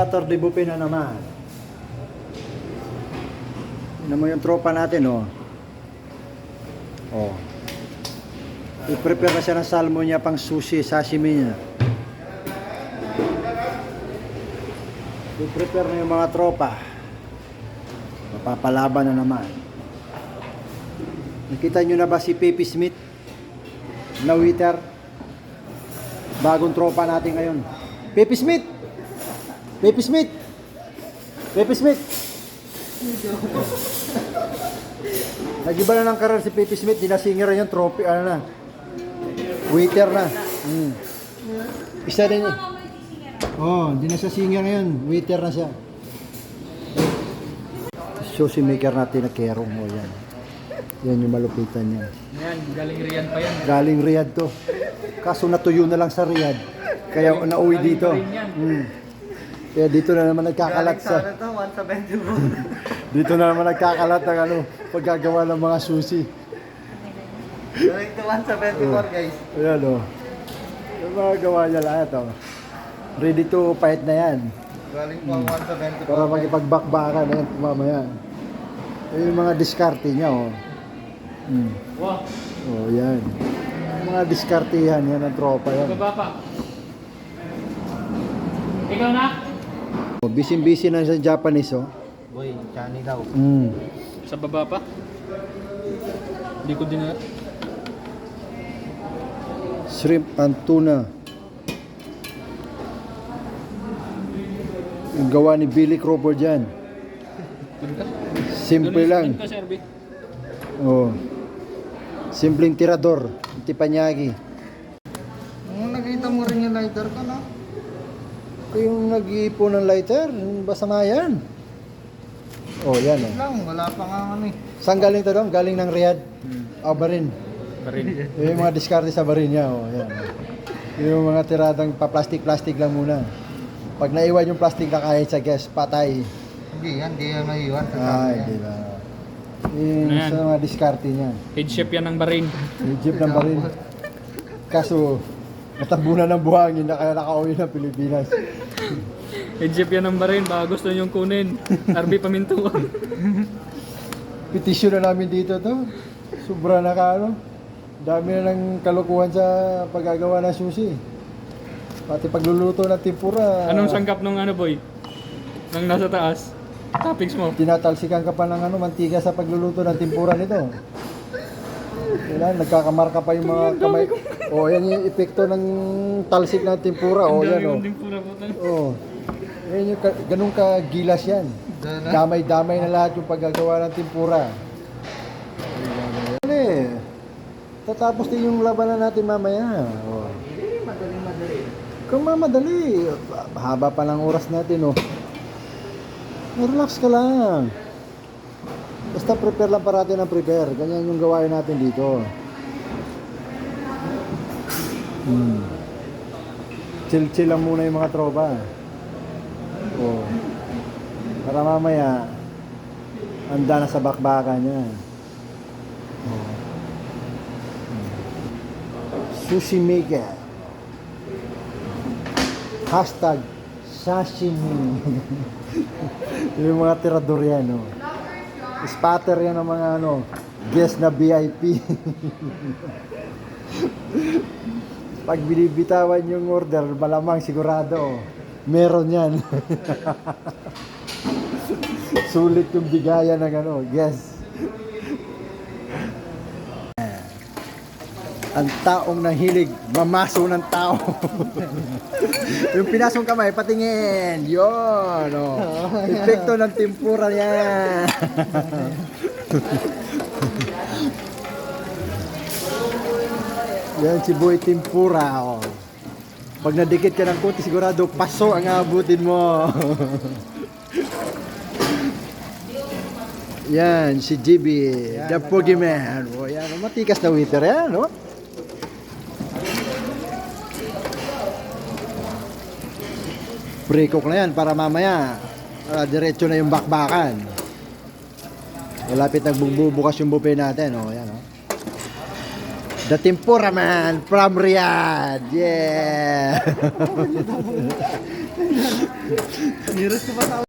Saturday buffet na naman. Tignan mo yung tropa natin, oh. Oh. I-prepare na siya ng salmon niya pang sushi, sashimi niya. I-prepare na yung mga tropa. Mapapalaban na naman. Nakita nyo na ba si Pepe Smith? Na waiter? Bagong tropa natin ngayon. Pepe Smith! Pepe Smith! Pepe Smith! Nag-iba na ng karar si Pepe Smith. Di na singer na yung trophy. Ano na? Waiter na. Isa din yun. Oh, di na siya singer ngayon. Waiter na siya. Sushi maker natin na Kero mo yan. Yan yung malupitan niya. Ayan, galing Riyadh pa yan. Galing Riyadh to. Kaso natuyo na lang sa Riyadh. Kaya nauwi dito. Kaya dito na naman nagkakalat sa... Dito na naman nagkakalat ang ano, paggagawa ng mga sushi. Going to 174 guys. Ayan o. Yung mga gawa niya lahat o. Ready to fight na yan. Galing po ang 174. Para makipagbakbakan na yan mamaya. Ayan yung mga diskarte niya o. Wow. O yan. Yung mga diskartehan yan ng tropa yan. Baba pa. Ikaw na? Busy-busy na sa Japanese o. Boy, chani daw. Sa baba pa? Hindi ko din na... Shrimp and tuna. Yung gawa ni Billy Crawford yan. Simple lang. Doon ka, Sir B. Oh. Simpleng tirador. Tipanyagi. Nakita mo rin yung lighter ko, no? Yung nag-iipon ng lighter, basta nga yan. Oh, yan Wait lang, wala pa nga ano eh. Saan galing to doon? Galing ng Riyadh? Barin. Barin. Yung mga diskarte sa barin niya. Oh, yan. Yung mga tiradang pa-plastic-plastic lang muna. Pag naiwan yung plastic na kahit sa gas, patay. Hindi yan maiwan. Ay, di ba? Yung Ano yan? sa mga diskarte niya. Head chef yan ng Barin. Yung jeep ng barin. Kaso, natabunan ng buhangin na kaya nakauwi ng Pilipinas. Head chef yan ng Barin. Baka gusto nyong kunin. RB Pamintuan. Petisyon na namin dito to. Sobra na ka, ano? Dami na ng kalukuhan sa paggagawa ng sushi. Pati pagluluto ng tempura. Anong sangkap nung ano, boy? Nang nasa taas? Toppings mo. Tinatalsikan ka pa ng ano, mantika sa pagluluto ng tempura nito. Yan, nagkakamarka pa yung mga kamay. Oh, yan yung epekto ng talsik ng tempura. Oh, yan oh. Ang pura po. Oh. Yan yung ganun kagilas yan. Damay-damay na lahat yung paggagawa ng tempura. Ano eh. Tatapos din yung labanan natin mamaya. Oh. Kung mamadali, haba pa ng oras natin, oh. Relax ka lang. Basta prepare lang parati ng prepare. Ganyan yung gawain natin dito. Chill-chill lang muna yung mga tropa. Oh. Para mamaya, handa na sa bakbakan niya. Oh. Sushi maker. Hashtag sashimi. Yung mga tirador yan, oh. Spatter yan ng mga ano, guest na VIP. Pag binibitawan yung order, malamang sigurado, oh. Meron yan. Sulit yung bigayan ng ano, guest. Ang taong nahilig mamaso ng tao. Yung pinasong kamay, patingin. Yun, oh. Epekto ng tempura yan. Yan si Boy Tempura, oh. Pag nadikit ka ng konti, sigurado paso ang abutin mo. Yan, si GB, the Pogyman. Oh, yan, matikas na waiter yan, no? Pre-cook na yan para mamaya diretso na yung bakbakan. Malapit nagbubukas yung buffet natin, oh, yan, oh. The Tempura Man from Riyadh. Yeah. Niros ko pa sa